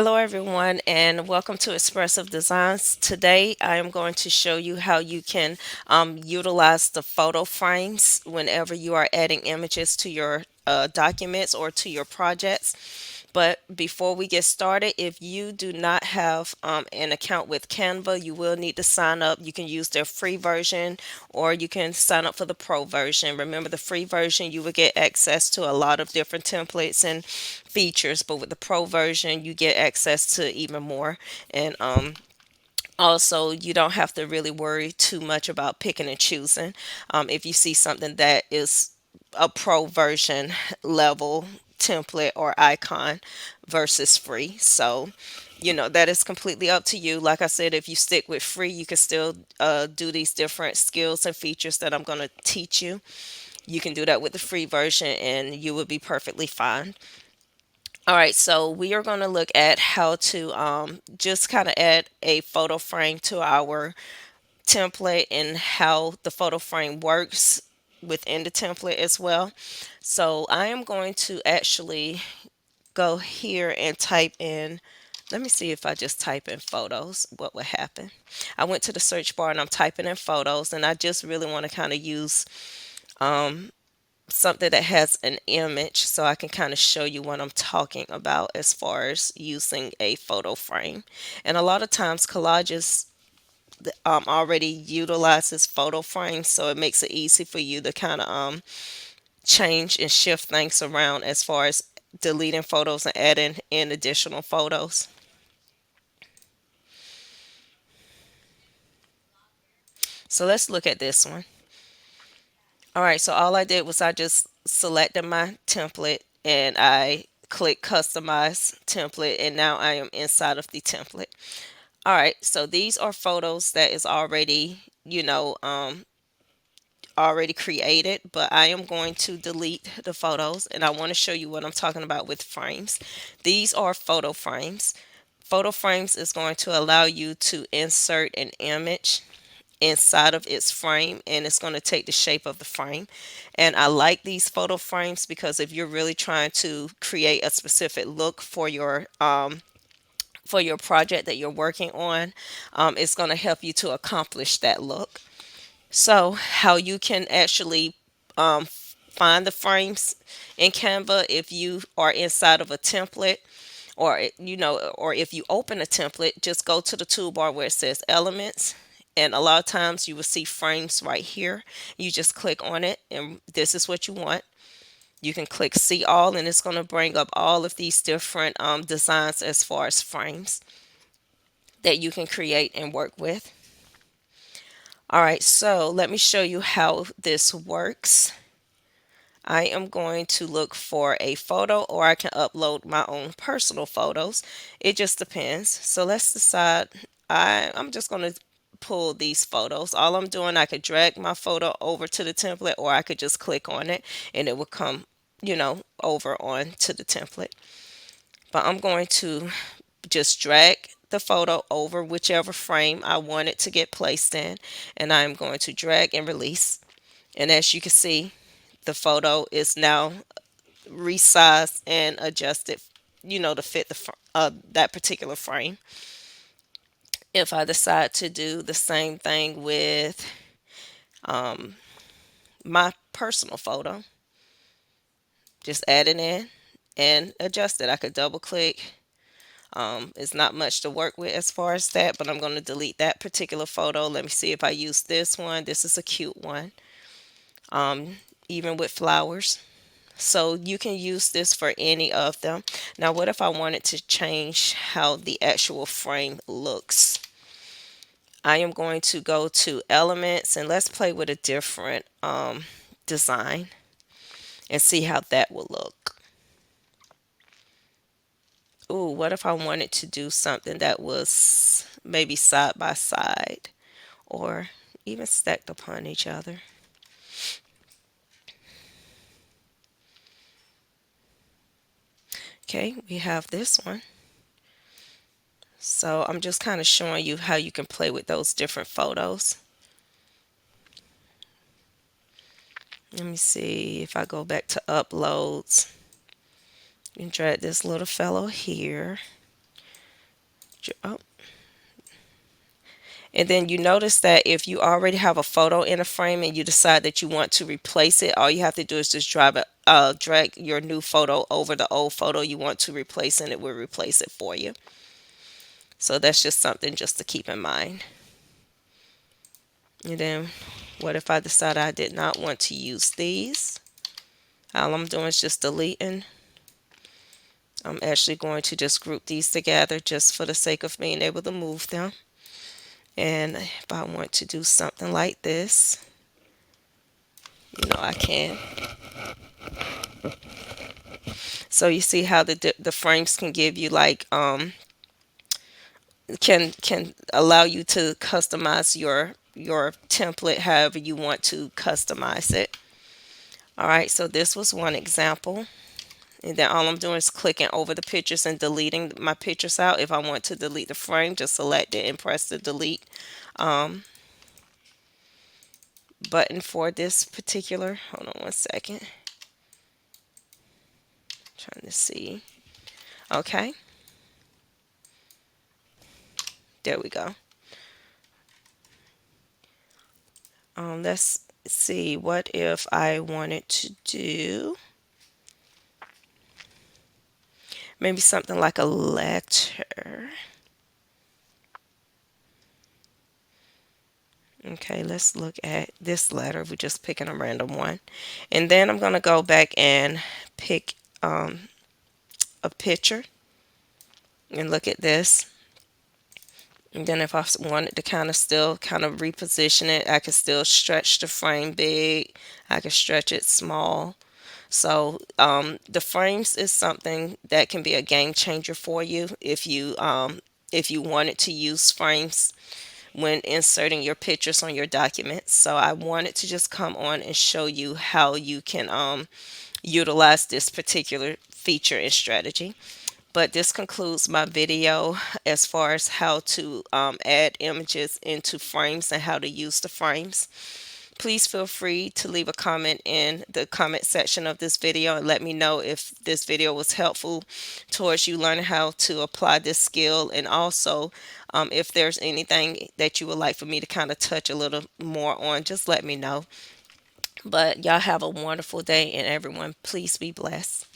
Hello, everyone, and welcome to Expressive Designs. Today, I am going to show you how you can utilize the photo frames whenever you are adding images to your documents or to your projects. But before we get started, if you do not have an account with Canva, you will need to sign up. You can use their free version or you can sign up for the pro version. Remember, the free version, you will get access to a lot of different templates and features, but with the pro version, you get access to even more. And also, you don't have to really worry too much about picking and choosing. If you see something that is a pro version level template or icon versus free. So, that is completely up to you. Like I said, if you stick with free, you can still do these different skills and features that I'm going to teach you. You can do that with the free version and you will be perfectly fine. All right, so we are going to look at how to just kind of add a photo frame to our template and how the photo frame works within the template as well. So I am going to actually go here and type in, let me see if I just type in photos, what would happen. I went to the search bar and I'm typing in photos, and I just really want to kind of use something that has an image so I can kind of show you what I'm talking about as far as using a photo frame. And a lot of times collages already utilizes photo frames, so it makes it easy for you to kind of change and shift things around as far as deleting photos and adding in additional photos. So let's look at this one. All right, so all I did was I just selected my template and I click customize template, and now I am inside of the template. All right, so these are photos that is already, already created, but I am going to delete the photos and I want to show you what I'm talking about with frames. These are photo frames. Photo frames is going to allow you to insert an image inside of its frame, and it's going to take the shape of the frame. And I like these photo frames because if you're really trying to create a specific look for your project that you're working on, it's going to help you to accomplish that look. So, how you can actually find the frames in Canva if you are inside of a template, or or if you open a template, just go to the toolbar where it says elements, and a lot of times you will see frames right here. You just click on it and this is what you want. You can click see all and it's going to bring up all of these different designs as far as frames that you can create and work with. All right, so let me show you how this works. I am going to look for a photo, or I can upload my own personal photos. It just depends. So let's decide. I'm just going to pull these photos. All I'm doing, I could drag my photo over to the template, or I could just click on it and it will come, over on to the template. But I'm going to just drag the photo over whichever frame I want it to get placed in, and I'm going to drag and release. And as you can see, the photo is now resized and adjusted, to fit that particular frame. If I decide to do the same thing with my personal photo, just add it in and adjust it. I could double click. It's not much to work with as far as that, but I'm going to delete that particular photo. Let me see if I use this one. This is a cute one, even with flowers. So you can use this for any of them. Now, what if I wanted to change how the actual frame looks? I am going to go to elements and let's play with a different design and see how that will look. Ooh, what if I wanted to do something that was maybe side by side or even stacked upon each other? Okay, we have this one. So I'm just kind of showing you how you can play with those different photos. Let me see if I go back to uploads and drag this little fellow here. Oh, and then you notice that if you already have a photo in a frame and you decide that you want to replace it, all you have to do is just drag your new photo over the old photo you want to replace, and it will replace it for you. So that's just something just to keep in mind. And then what if I decide I did not want to use these? All I'm doing is just deleting. I'm actually going to just group these together just for the sake of being able to move them. And if I want to do something like this, I can. So you see how the frames can give you like can allow you to customize your template however you want to customize it. All right, so this was one example. And then all I'm doing is clicking over the pictures and deleting my pictures out. If I want to delete the frame, just select it and press the delete um, button for this particular. Hold on one second. Trying to see. Okay, there we go. Let's see. What if I wanted to do maybe something like a letter? Okay, let's look at this letter. We're just picking a random one. And then I'm going to go back and pick a picture and look at this. And then if I wanted to kind of still kind of reposition it, I could still stretch the frame big. I could stretch it small. So the frames is something that can be a game changer for you if you wanted to use frames when inserting your pictures on your documents. So I wanted to just come on and show you how you can utilize this particular feature and strategy. But this concludes my video as far as how to add images into frames and how to use the frames. Please feel free to leave a comment in the comment section of this video and let me know if this video was helpful towards you learning how to apply this skill, and also if there's anything that you would like for me to kind of touch a little more on, just let me know. But y'all have a wonderful day, and everyone, please be blessed.